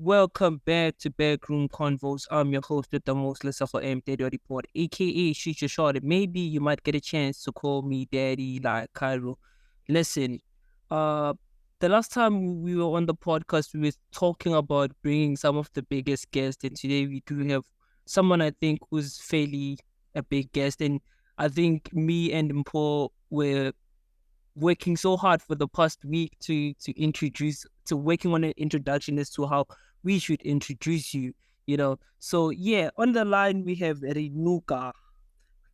welcome back to Backroom Convos. I'm your host with the most, Lesego M, Daddy of the Pod, aka Shoot Your Shot. Maybe you might get a chance to call me Daddy like Cairo. Listen, uh, the last time we were on the podcast, we were talking about bringing some of the biggest guests, and today we do have someone I think who's fairly a big guest, and I think me and Mpo were working so hard for the past week to working on an introduction as to how we should introduce you. So yeah, on the line we have Renuka.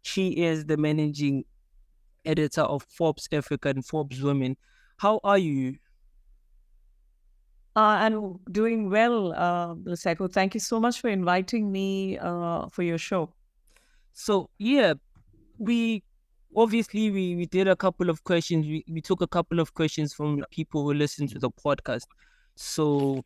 She is the managing editor of Forbes Africa and Forbes Women. How are you? I'm doing well, Lesego. Thank you so much for inviting me for your show. So yeah, we obviously we did a couple of questions. We took a couple of questions from people who listen to the podcast. So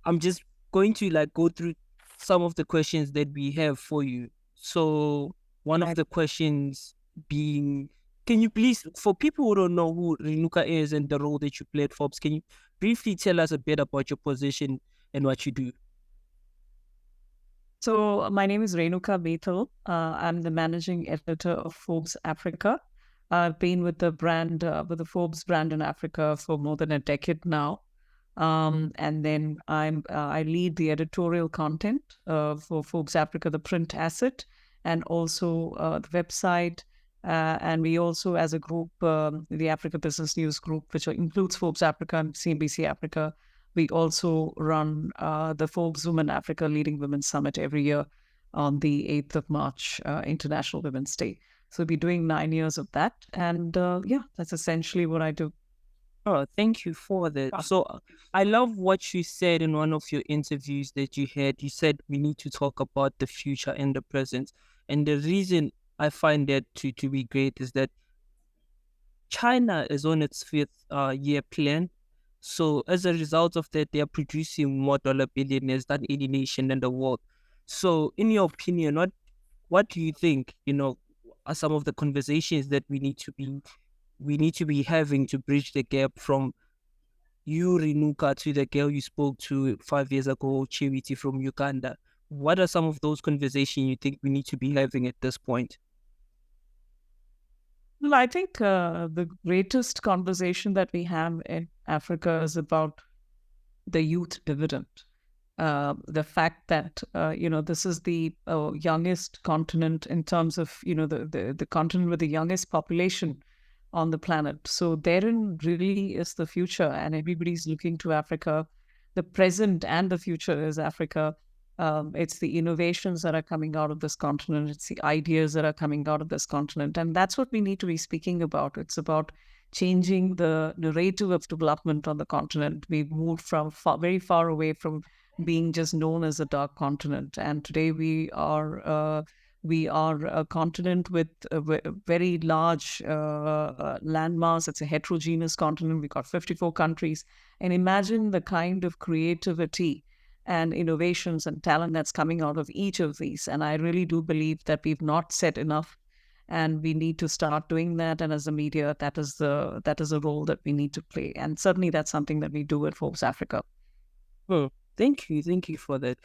I'm just going to go through some of the questions that we have for you. So one of the questions being, can you please, for people who don't know who Renuka is and the role that you play at Forbes, can you briefly tell us a bit about your position and what you do? So my name is Renuka Methil. I'm the managing editor of Forbes Africa. I've been with the brand, with the Forbes brand in Africa for more than a decade now. And then I lead the editorial content for Forbes Africa, the print asset, and also the website. And we also, as a group, the Africa Business News Group, which includes Forbes Africa and CNBC Africa, we also run the Forbes Women Africa Leading Women Summit every year on the 8th of March, International Women's Day. So we'll be doing 9 years of that. And yeah, that's essentially what I do. Oh, thank you for that. So I love what you said in one of your interviews that you had. You said we need to talk about the future and the present. And the reason I find that to be great is that China is on its fifth year plan. So as a result of that, they are producing more dollar billionaires than any nation in the world. So in your opinion, what do you think, are some of the conversations that we need to be having to bridge the gap from you, Renuka, to the girl you spoke to 5 years ago, Charity from Uganda? What are some of those conversations you think we need to be having at this point? Well, I think the greatest conversation that we have in Africa is about the youth dividend. The fact that, this is the youngest continent in terms of, the continent with the youngest population on the planet. So therein really is the future, and everybody's looking to Africa. The present and the future is Africa. It's the innovations that are coming out of this continent. It's the ideas that are coming out of this continent. And that's what we need to be speaking about. It's about changing the narrative of development on the continent. We've moved from very far away from being just known as a dark continent. And today we are a continent with a very large landmass. It's a heterogeneous continent. We've got 54 countries. And imagine the kind of creativity and innovations and talent that's coming out of each of these. And I really do believe that we've not said enough, and we need to start doing that. And as a media, that is a role that we need to play. And certainly that's something that we do at Forbes Africa. Oh, thank you for that.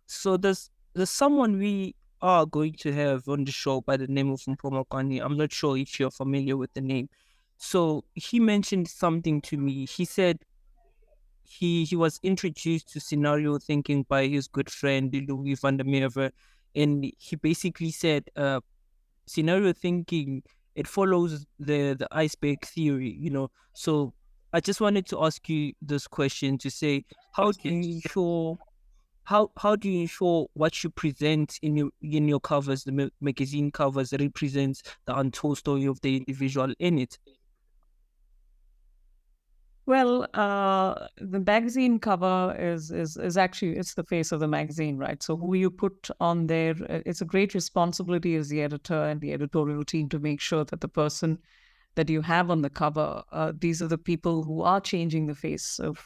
So there's someone we are going to have on the show by the name of Mpomokani. I'm not sure if you're familiar with the name. So he mentioned something to me. He said he was introduced to scenario thinking by his good friend Louis van der Merwe, and he basically said scenario thinking, it follows the iceberg theory, So I just wanted to ask you this question to say, how do you ensure what you present in your covers, the magazine covers, represents the untold story of the individual in it? Well, the magazine cover is actually, it's the face of the magazine, right? So who you put on there, it's a great responsibility as the editor and the editorial team to make sure that the person that you have on the cover, these are the people who are changing the face of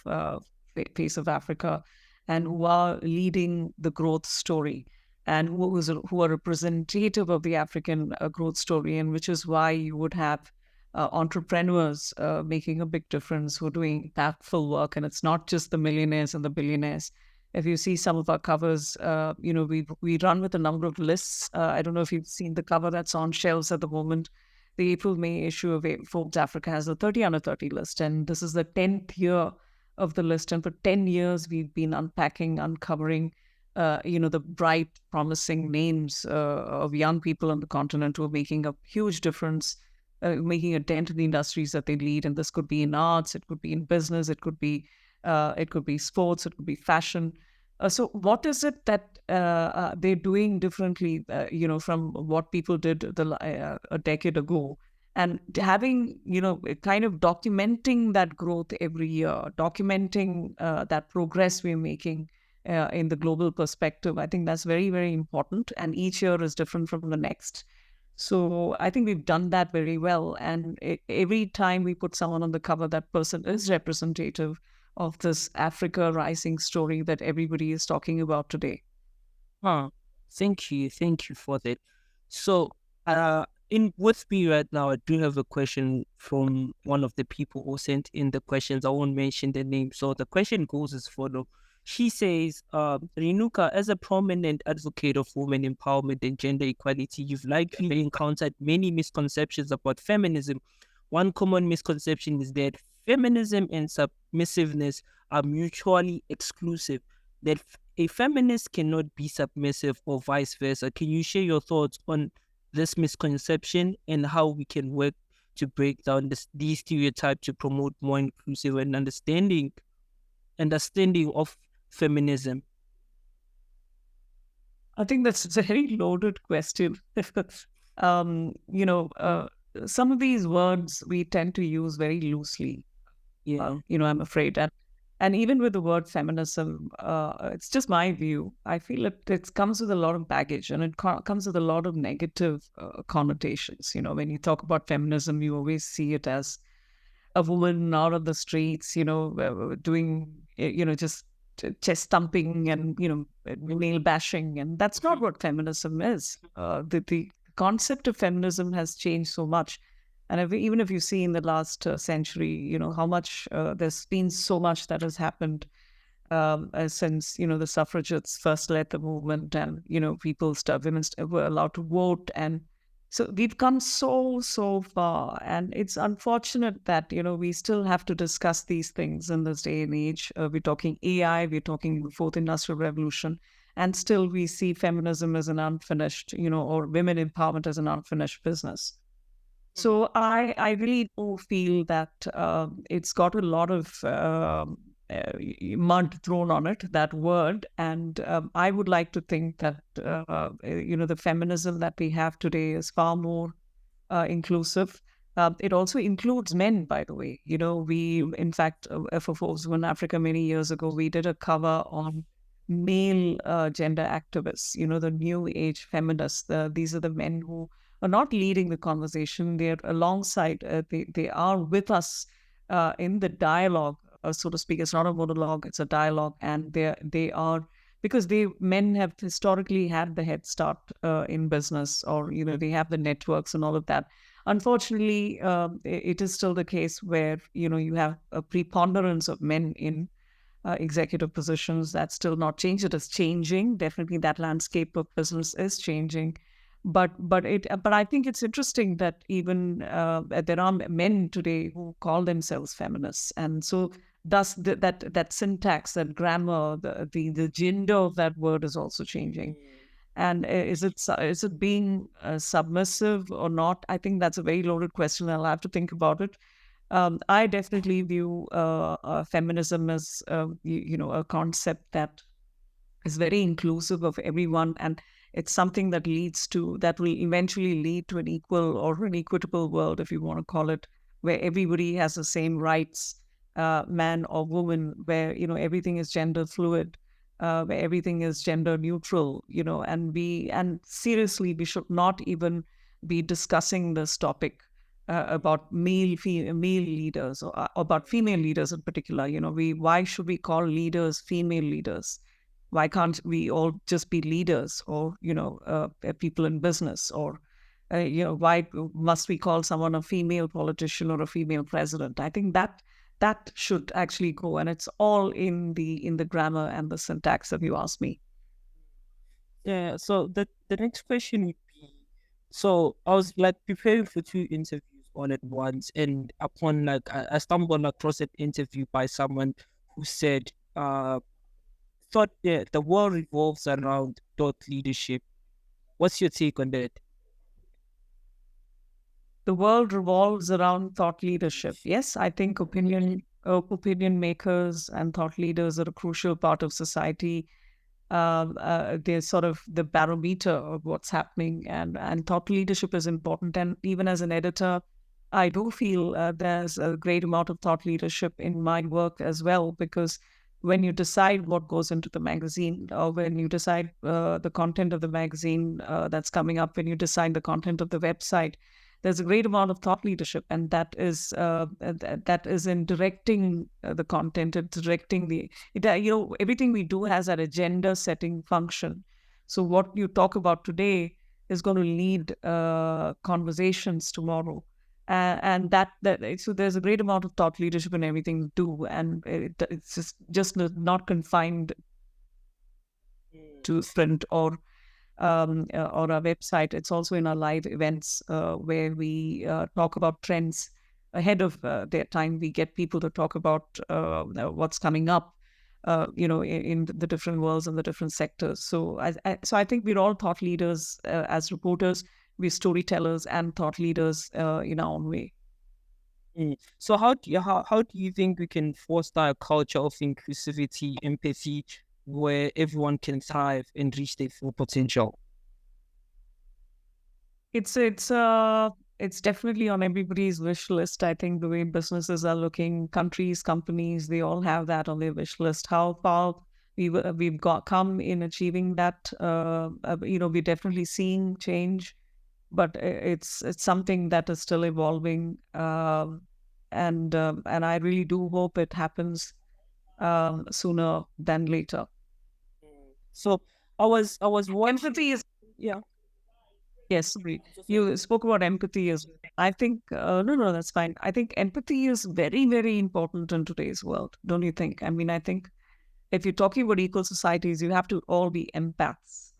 Africa, and who are leading the growth story, and who are representative of the African growth story, and which is why you would have entrepreneurs making a big difference, who are doing impactful work. And it's not just the millionaires and the billionaires. If you see some of our covers, we run with a number of lists. I don't know if you've seen the cover that's on shelves at the moment. The April-May issue of Forbes Africa has a 30 under 30 list, and this is the 10th year of the list. And for 10 years, we've been uncovering, the bright, promising names of young people on the continent who are making a huge difference, making a dent in the industries that they lead. And this could be in arts, it could be in business, it could be sports, it could be fashion. So what is it that they're doing differently, from what people did a decade ago? And having, kind of documenting that growth every year, documenting that progress we're making in the global perspective, I think that's very, very important. And each year is different from the next. So I think we've done that very well. And every time we put someone on the cover, that person is representative of this Africa rising story that everybody is talking about today. Thank you for that. So, in with me right now, I do have a question from one of the people who sent in the questions. I won't mention the name. So the question goes as follows. She says, Renuka, as a prominent advocate of women empowerment and gender equality, you've likely encountered many misconceptions about feminism. One common misconception is that feminism and submissiveness are mutually exclusive, that a feminist cannot be submissive or vice versa. Can you share your thoughts on this misconception and how we can work to break down these stereotypes to promote more inclusive and understanding of feminism? I think that's a very loaded question. Some of these words we tend to use very loosely. I'm afraid. And even with the word feminism, it's just my view. I feel it comes with a lot of baggage, and it comes with a lot of negative connotations. When you talk about feminism, you always see it as a woman out on the streets, doing, just chest thumping and, male bashing. And that's not what feminism is. The concept of feminism has changed so much. And even if you see in the last century, how much there's been so much that has happened since, the suffragettes first led the movement, and, women were allowed to vote. And so we've come so far. And it's unfortunate that, we still have to discuss these things in this day and age. We're talking AI, we're talking the fourth industrial revolution. And still we see feminism as an unfinished, or women empowerment as an unfinished business. So I really do feel that it's got a lot of mud thrown on it, that word. And I would like to think that, the feminism that we have today is far more inclusive. It also includes men, by the way. We, in fact, for Forbes Africa many years ago, we did a cover on male gender activists, the new age feminists. These are the men who are not leading the conversation. They're alongside, they are with us in the dialogue, so to speak. It's not a monologue, it's a dialogue. And they are, because men have historically had the head start in business, or, they have the networks and all of that. Unfortunately, it is still the case where, you have a preponderance of men in executive positions. That's still not changed. It is changing. Definitely that landscape of business is changing. But I think it's interesting that even there are men today who call themselves feminists, and so thus that syntax, that grammar, the gender of that word is also changing. And is it being submissive or not? I think that's a very loaded question. I'll have to think about it. I definitely view feminism as a concept that is very inclusive of everyone, and it's something that will eventually lead to an equal or an equitable world, if you want to call it, where everybody has the same rights, man or woman, where, everything is gender fluid, where everything is gender neutral, and seriously, we should not even be discussing this topic about male leaders, or about female leaders in particular. Why should we call leaders female leaders? Why can't we all just be leaders, or people in business, or why must we call someone a female politician or a female president? I think that should actually go, and it's all in the grammar and the syntax, if you ask me. Yeah. So the next question would be, so I was like preparing for two interviews all at once, and upon like I stumbled across an interview by someone who said, thought the world revolves around thought leadership. What's your take on that? The world revolves around thought leadership. Yes, I think opinion makers and thought leaders are a crucial part of society. They're sort of the barometer of what's happening, and thought leadership is important. And even as an editor, I do feel there's a great amount of thought leadership in my work as well, because when you decide what goes into the magazine, or when you decide the content of the magazine that's coming up, when you decide the content of the website, there's a great amount of thought leadership, and that is in directing the content, it's directing everything we do has an agenda setting function. So what you talk about today is going to lead conversations tomorrow. And so there's a great amount of thought leadership in everything we do, and it's just not confined to print or our website. It's also in our live events where we talk about trends ahead of their time. We get people to talk about what's coming up, in the different worlds and the different sectors. So I think we're all thought leaders as reporters. We're storytellers and thought leaders in our own way. So how do you think we can foster a culture of inclusivity, empathy, where everyone can thrive and reach their full potential? It's definitely on everybody's wish list. I think the way businesses are looking, countries, companies, they all have that on their wish list. How far we've come in achieving that, we're definitely seeing change, but it's something that is still evolving, and I really do hope it happens sooner than later. So I was watching. Empathy is Yeah. Yes, you spoke about empathy as well. I think, no, that's fine. I think empathy is very, very important in today's world, don't you think? I mean, I think if you're talking about equal societies, you have to all be empaths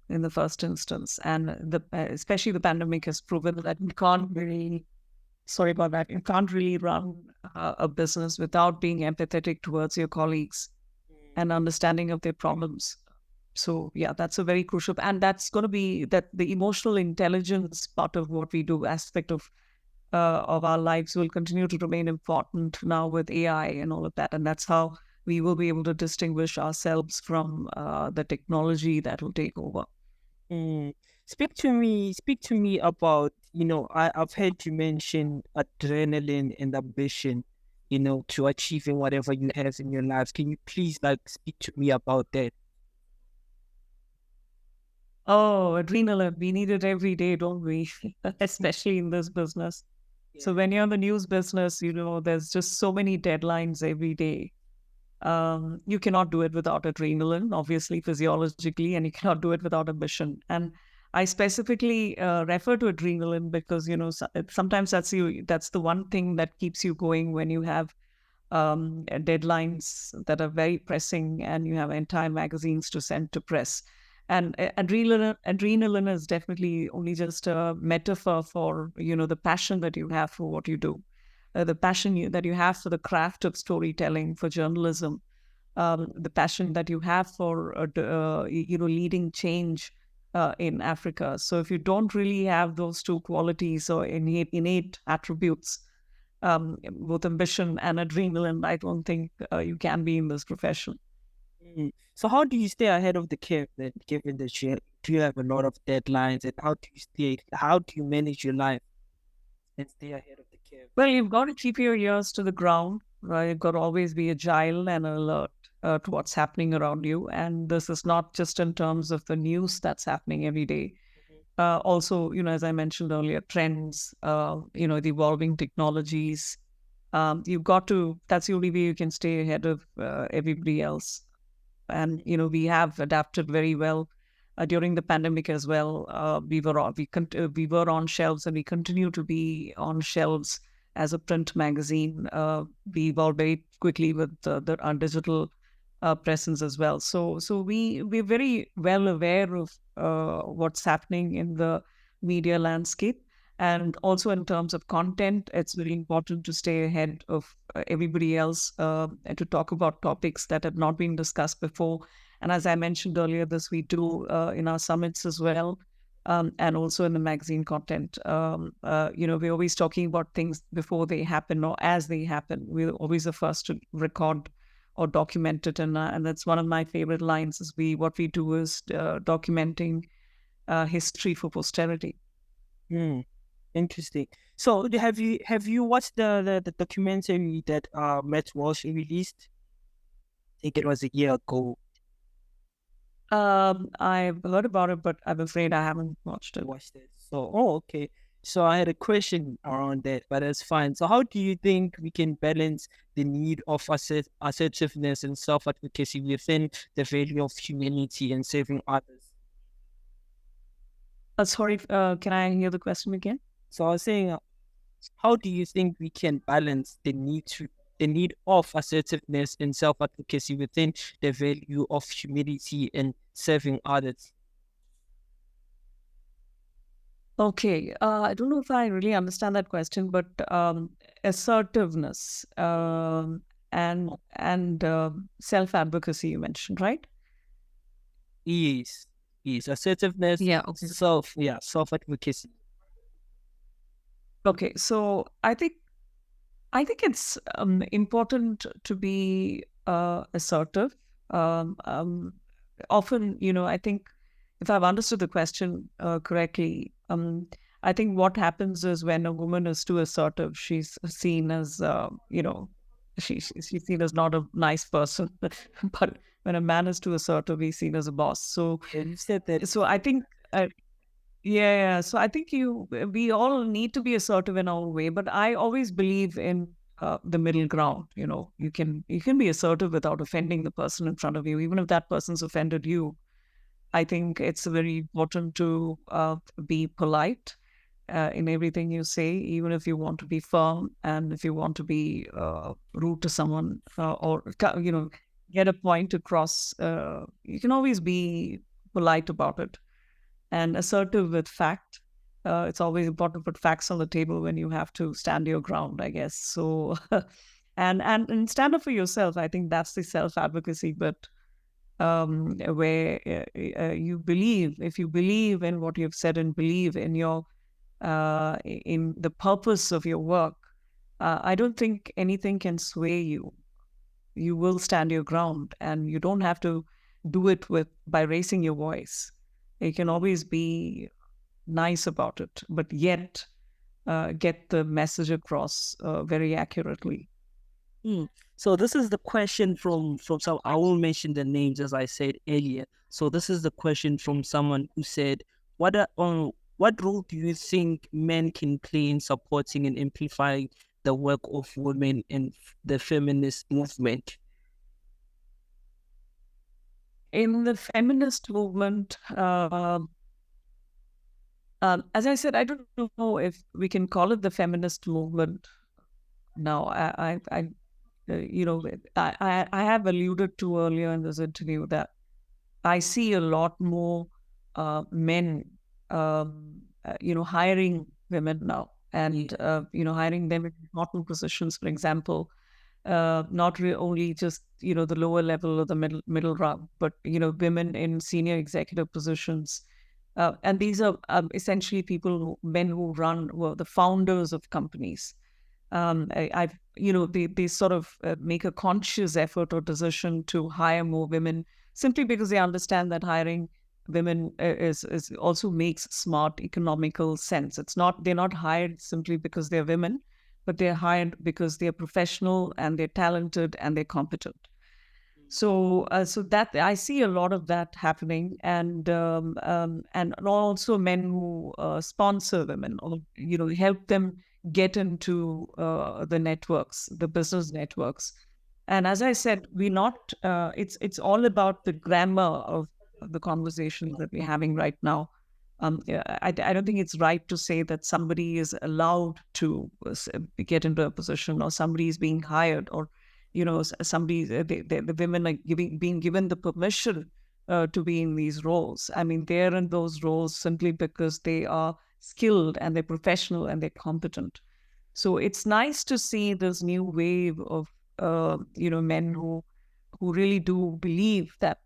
in the first instance. And especially the pandemic has proven that you can't really, sorry about that, you can't really run a business without being empathetic towards your colleagues and understanding of their problems. So yeah, that's a very crucial, and that's going to be that the emotional intelligence part of what we do, aspect of our lives, will continue to remain important now with AI and all of that, and that's how we will be able to distinguish ourselves from the technology that will take over. Speak to me about, I've heard you mention adrenaline and ambition, to achieving whatever you have in your life. Can you please speak to me about that? Oh, adrenaline. We need it every day, don't we? Especially in this business. So when you're in the news business, there's just so many deadlines every day. You cannot do it without adrenaline, obviously, physiologically, and you cannot do it without ambition. And I specifically refer to adrenaline because, sometimes that's the one thing that keeps you going when you have deadlines that are very pressing and you have entire magazines to send to press. And adrenaline is definitely only just a metaphor for, the passion that you have for what you do, the passion that you have for the craft of storytelling, for journalism, the passion that you have for, leading change in Africa. So if you don't really have those two qualities or innate attributes, both ambition and adrenaline, I don't think you can be in this profession. So how do you stay ahead of the curve then, given that you have a lot of deadlines, and how do you manage your life and stay ahead of the curve? Well, you've got to keep your ears to the ground, right? You've got to always be agile and alert to what's happening around you. And this is not just in terms of the news that's happening every day. Also, as I mentioned earlier, trends, the evolving technologies. That's the only way you can stay ahead of everybody else. And, we have adapted very well during the pandemic as well. We were on shelves, and we continue to be on shelves as a print magazine. We evolved very quickly with our digital presence as well. So we're very well aware of what's happening in the media landscape. And also in terms of content, it's very important to stay ahead of everybody else, and to talk about topics that have not been discussed before. And as I mentioned earlier, this we do in our summits as well, and also in the magazine content. We're always talking about things before they happen or as they happen. We're always the first to record or document it. And that's one of my favorite lines is what we do is documenting history for posterity. Interesting. So have you watched the documentary that Matt Walsh released? I think it was a year ago. I've heard about it, but I'm afraid I haven't watched it. So, okay. So I had a question around that, but that's fine. So how do you think we can balance the need of assertiveness and self-advocacy within the value of humanity and saving others? Sorry, can I hear the question again? So I was saying, how do you think we can balance the need of assertiveness and self-advocacy within the value of humility and serving others? Okay, I don't know if I really understand that question, but assertiveness and self-advocacy you mentioned, right? Yes, assertiveness, Yeah. Okay. self-advocacy. Okay, so I think it's important to be assertive. Often, I think if I've understood the question correctly, I think what happens is when a woman is too assertive, she's seen as, she's seen as not a nice person. But when a man is too assertive, he's seen as a boss. So, You said that. so I think. Yeah. So I think we all need to be assertive in our own way, but I always believe in the middle ground. You can be assertive without offending the person in front of you, even if that person's offended you. I think it's very important to be polite in everything you say, even if you want to be firm and if you want to be rude to someone or get a point across. You can always be polite about it and assertive with fact. It's always important to put facts on the table when you have to stand your ground, I guess. So, and stand up for yourself. I think that's the self advocacy, but where if you believe in what you've said and believe in in the purpose of your work, I don't think anything can sway you. You will stand your ground, and you don't have to do it by raising your voice. You can always be nice about it, but yet get the message across very accurately. So this is the question from some. I won't mention the names as I said earlier. So this is the question from someone who said, what role do you think men can play in supporting and amplifying the work of women in the feminist movement? In the feminist movement, as I said, I don't know if we can call it the feminist movement now. I have alluded to earlier in this interview that I see a lot more men, hiring women now, and hiring them in important positions. For example, not only just the lower level or the middle rung, but women in senior executive positions. And these are essentially men who were the founders of companies. They sort of make a conscious effort or decision to hire more women simply because they understand that hiring women is also makes smart economical sense. They're not hired simply because they're women, but they're hired because they're professional and they're talented and they're competent. So that I see a lot of that happening, and also men who sponsor women or help them get into the networks, the business networks. And as I said, we're not. It's all about the grammar of the conversations that we're having right now. I don't think it's right to say that somebody is allowed to get into a position, or somebody is being hired, or somebody the women are being given the permission to be in these roles. I mean, they're in those roles simply because they are skilled and they're professional and they're competent. So it's nice to see this new wave of men who really do believe that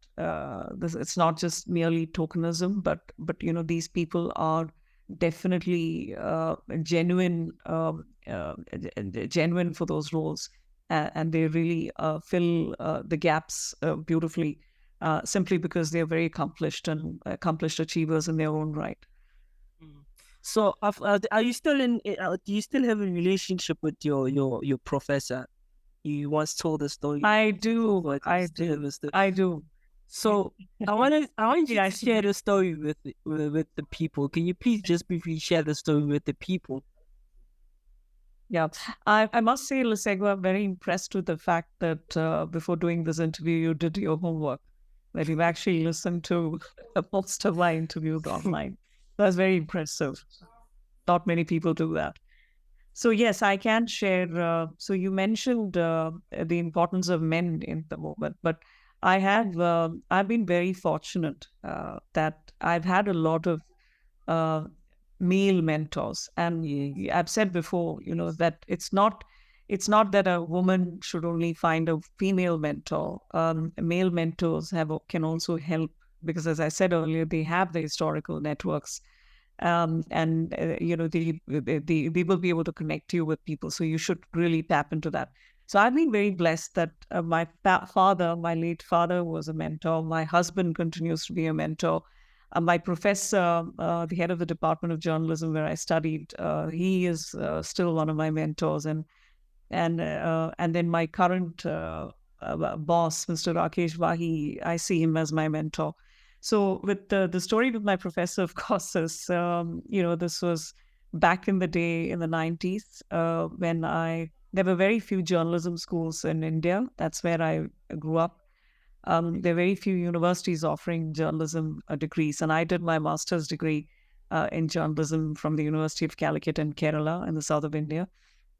it's not just merely tokenism, but these people are definitely genuine, genuine for those roles, and they really fill the gaps beautifully, simply because they're very accomplished achievers in their own right. So, are you still in? Do you still have a relationship with your professor? You once told a story. I do. I do. So I want you to share the story with the people. Can you please just briefly share the story with the people? Yeah, I must say, Lesego, I'm very impressed with the fact that before doing this interview, you did your homework, that you've actually listened to most of my interviews online. That's very impressive. Not many people do that. So yes, I can share. So you mentioned the importance of men in the movement, but I've been very fortunate that I've had a lot of male mentors, and I've said before, that it's not that a woman should only find a female mentor. Male mentors can also help, because, as I said earlier, they have the historical networks, and they will be able to connect you with people. So you should really tap into that. So I've been very blessed that my late father, was a mentor. My husband continues to be a mentor. My professor, the head of the Department of Journalism where I studied, he is still one of my mentors, and then my current boss, Mr. Rakesh Vahi, I see him as my mentor. So with the story with my professor, of course, is this was back in the day in the 90s, when there were very few journalism schools in India. That's where I grew up. There are very few universities offering journalism degrees, and I did my master's degree in journalism from the University of Calicut in Kerala in the south of India.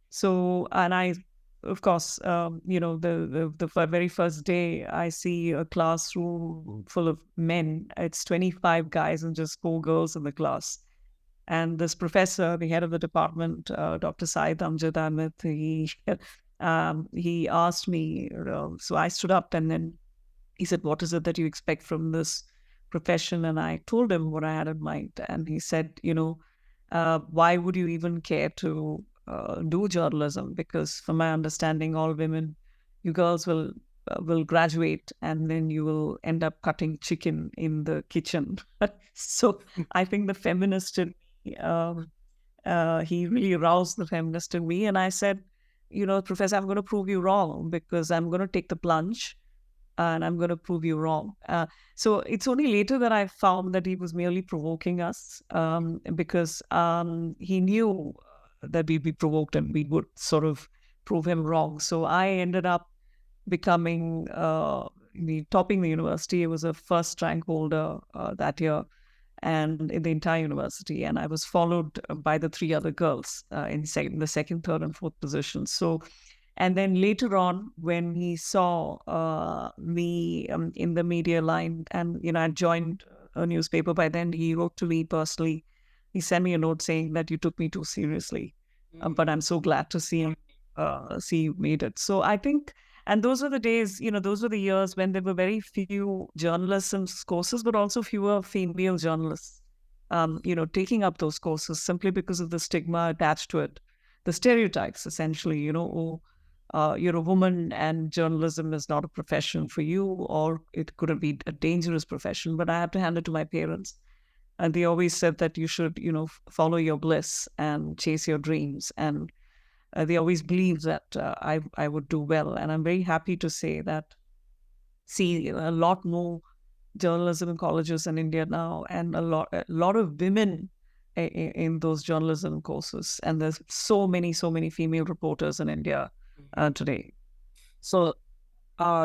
So, and I, of course, the very first day I see a classroom full of men. It's 25 guys and just 4 girls in the class. And this professor, the head of the department, Dr. Syed Amjad Ahmed, he asked me, so I stood up, and then he said, "What is it that you expect from this profession?" And I told him what I had in mind. And he said, why would you even care to do journalism? Because from my understanding, all women, you girls will graduate, and then you will end up cutting chicken in the kitchen. So I think the feminist in me, he really aroused the feminist in me. And I said, Professor, I'm going to prove you wrong, because I'm going to take the plunge and I'm going to prove you wrong. So it's only later that I found that he was merely provoking us, because he knew that we'd be provoked and we would sort of prove him wrong. So I ended up becoming, topping the university. I was a first rank holder that year, and in the entire university. And I was followed by the 3 other girls in the second, third, and fourth positions. So, and then later on, when he saw me in the media line, and I joined a newspaper by then, he wrote to me personally. He sent me a note saying that you took me too seriously, but I'm so glad to see you made it. So I think, and those were the days, those were the years when there were very few journalism courses, but also fewer female journalists, taking up those courses simply because of the stigma attached to it, the stereotypes, essentially, you're a woman and journalism is not a profession for you, or it could be a dangerous profession. But I have to hand it to my parents. And they always said that you should, follow your bliss and chase your dreams. And they always believed that I would do well. And I'm very happy to say that, see a lot more journalism colleges in India now, and a lot of women in those journalism courses. And there's so many female reporters in India today. So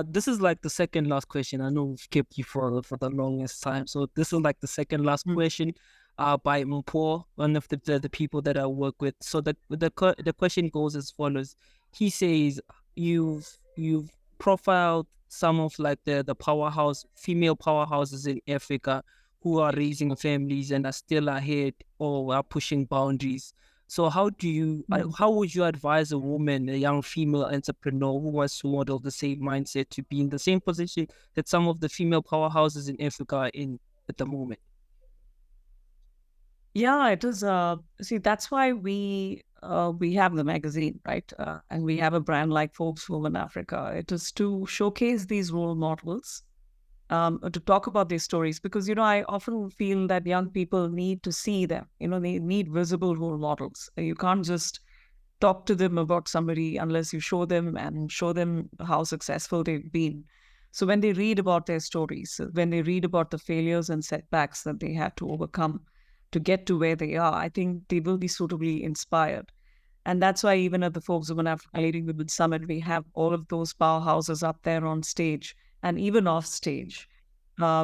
This is like the second last question. I know we've kept you for the longest time. So this is like the second last question by Mpo, one of the people that I work with. So the question goes as follows. He says you've profiled some of like the female powerhouses in Africa who are raising families and are still ahead or are pushing boundaries. So how would you advise a woman, a young female entrepreneur who wants to model the same mindset to be in the same position that some of the female powerhouses in Africa are in at the moment? Yeah, it is. See, that's why we have the magazine, right? And we have a brand like Forbes Women Africa. It is to showcase these role models, to talk about these stories, because I often feel that young people need to see them. They need visible role models. You can't just talk to them about somebody unless you show them how successful they've been. So when they read about their stories, when they read about the failures and setbacks that they had to overcome to get to where they are, I think they will be suitably inspired. And that's why even at the Forbes Women Africa Leading Women Summit, we have all of those powerhouses up there on stage and even off stage,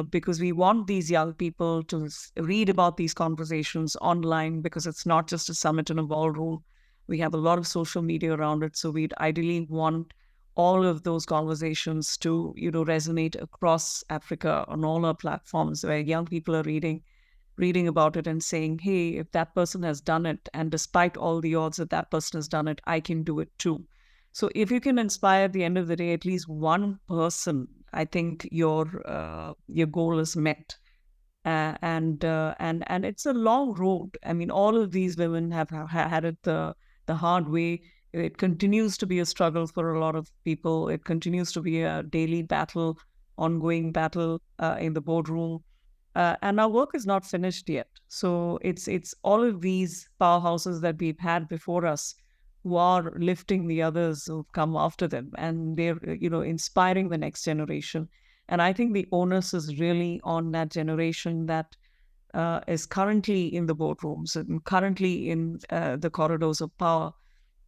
because we want these young people to read about these conversations online, because it's not just a summit in a ballroom. We have a lot of social media around it. So we'd ideally want all of those conversations to, resonate across Africa on all our platforms where young people are reading about it and saying, hey, if that person has done it, and despite all the odds that that person has done it, I can do it too. So if you can inspire at the end of the day at least one person, I think your goal is met. And it's a long road. I mean, all of these women have had it the hard way. It continues to be a struggle for a lot of people. It continues to be a daily battle, ongoing battle in the boardroom. And our work is not finished yet. So it's all of these powerhouses that we've had before us who are lifting the others who've come after them, and they're inspiring the next generation. And I think the onus is really on that generation that is currently in the boardrooms and currently in the corridors of power.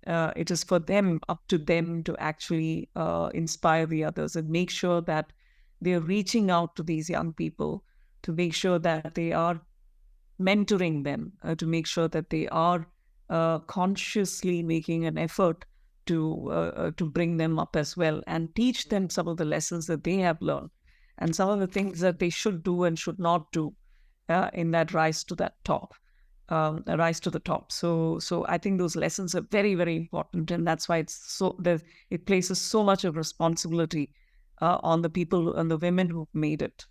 It is for them, up to them, to actually inspire the others and make sure that they're reaching out to these young people, to make sure that they are mentoring them, to make sure that they are consciously making an effort to bring them up as well, and teach them some of the lessons that they have learned and some of the things that they should do and should not do in that rise to that top, rise to the top. So I think those lessons are very, very important, and that's why it places so much of responsibility on the people and the women who've made it.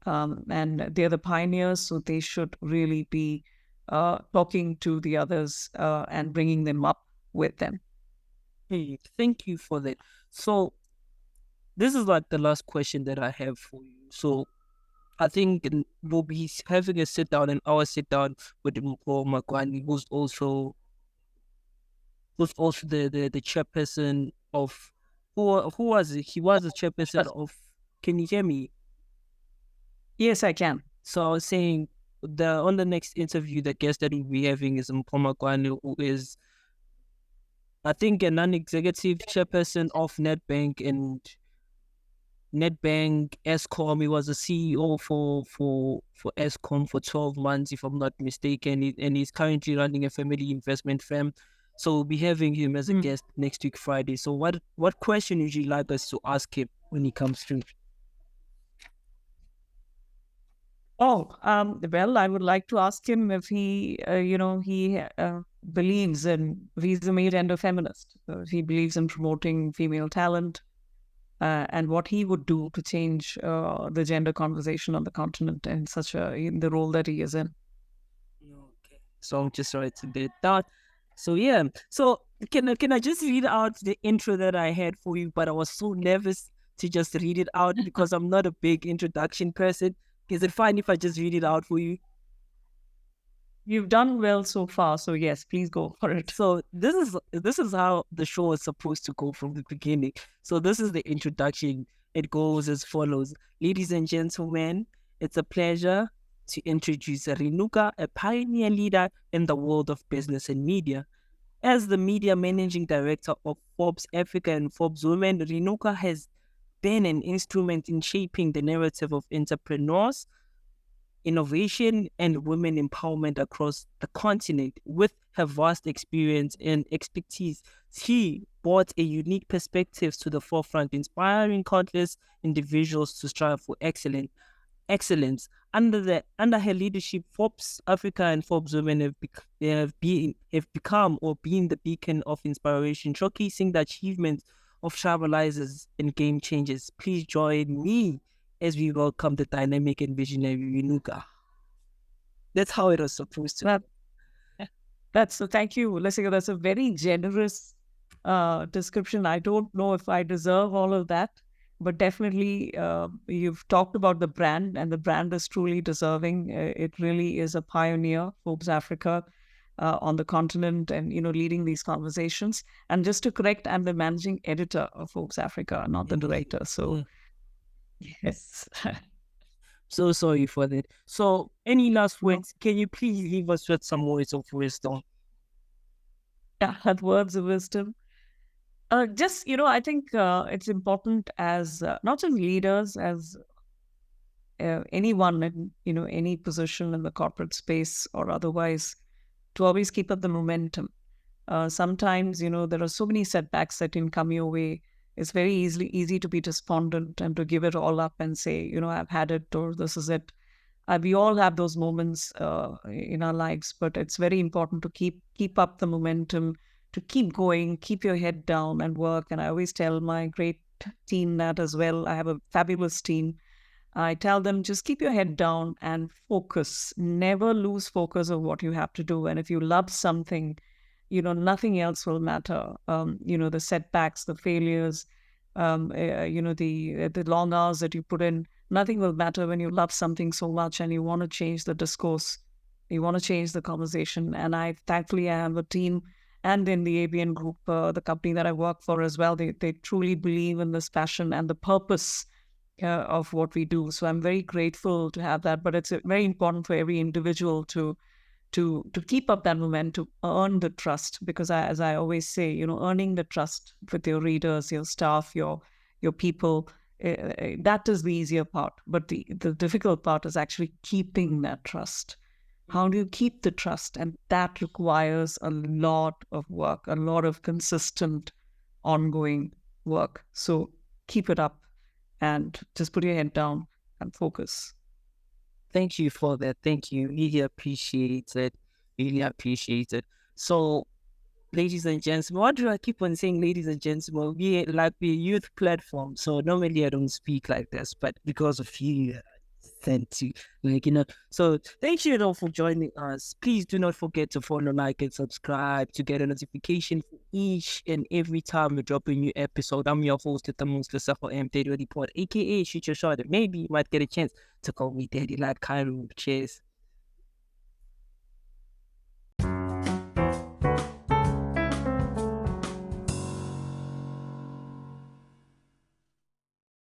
And they're the pioneers, so they should really be talking to the others and bringing them up with them. Hey, thank you for that. So this is like the last question that I have for you. So I think we'll be having a sit down, an hour sit down with Mpo Makwani, who's also the chairperson of who was it? He was the chairperson of. Can you hear me? Yes, I can. So I was saying on the next interview, the guest that we'll be having is Mpo Makwani, who is, I think, a non-executive chairperson of Nedbank Eskom. He was a CEO for Eskom for 12 months, if I'm not mistaken, and he's currently running a family investment firm. So we'll be having him as a guest next week Friday. So what question would you like us to ask him when he comes through? Oh, well, I would like to ask him if he believes in, if he's a male-gender feminist, if he believes in promoting female talent, and what he would do to change the gender conversation on the continent in the role that he is in. Okay. So I'm just writing it down. So yeah. So can I just read out the intro that I had for you? But I was so nervous to just read it out because I'm not a big introduction person. Is it fine if I just read it out for you? You've done well so far, so yes, please go for it. So this is how the show is supposed to go from the beginning. So this is the introduction. It goes as follows. Ladies and gentlemen, it's a pleasure to introduce Renuka, a pioneer leader in the world of business and media. As the media managing director of Forbes Africa and Forbes Women, Renuka has been an instrument in shaping the narrative of entrepreneurs, innovation, and women empowerment across the continent. With her vast experience and expertise, she brought a unique perspective to the forefront, inspiring countless individuals to strive for excellence. Under her leadership, Forbes Africa and Forbes Women have become or been the beacon of inspiration, showcasing the achievements of trailblazers and game changers. Please join me as we welcome the dynamic and visionary Renuka. That's how it was supposed to be. Thank you, Lesego. That's a very generous description. I don't know if I deserve all of that, but definitely you've talked about the brand, and the brand is truly deserving. It really is a pioneer, Forbes Africa, on the continent, and leading these conversations. And just to correct, I'm the managing editor of Forbes Africa, not the director. So yes. So sorry for that. So any last words? Can you please leave us with some words of wisdom? Yeah, words of wisdom. I think it's important as not just leaders, as anyone in any position in the corporate space or otherwise, to always keep up the momentum. Sometimes there are so many setbacks that can come your way. It's very easy to be despondent and to give it all up and say, I've had it, or this is it. We all have those moments in our lives, but it's very important to keep up the momentum, to keep going, keep your head down and work. And I always tell my great team that as well. I have a fabulous team. I tell them, just keep your head down and focus. Never lose focus of what you have to do. And if you love something, nothing else will matter. The setbacks, the failures, the long hours that you put in, nothing will matter when you love something so much and you want to change the discourse. You want to change the conversation. And thankfully, I have a team, and in the ABN group, the company that I work for as well, they truly believe in this passion and the purpose of what we do. So I'm very grateful to have that. But it's very important for every individual to keep up that momentum, to earn the trust, because as I always say, earning the trust with your readers, your staff, your people, that is the easier part. But the difficult part is actually keeping that trust. How do you keep the trust? And that requires a lot of work, a lot of consistent, ongoing work. So keep it up and just put your head down and focus. Thank you for that. Thank you. Really appreciate it. Really appreciate it. So, ladies and gentlemen, why do I keep on saying ladies and gentlemen? We're a youth platform. So normally I don't speak like this, but because of you, tend to So thank you all for joining us. Please do not forget to follow, like, and subscribe to get a notification for each and every time we drop a new episode. I'm your host, Lesego M, Editor of Forbes, aka Shoot Your Shot. Maybe you might get a chance to call me Daddy like Cairo. Cheers.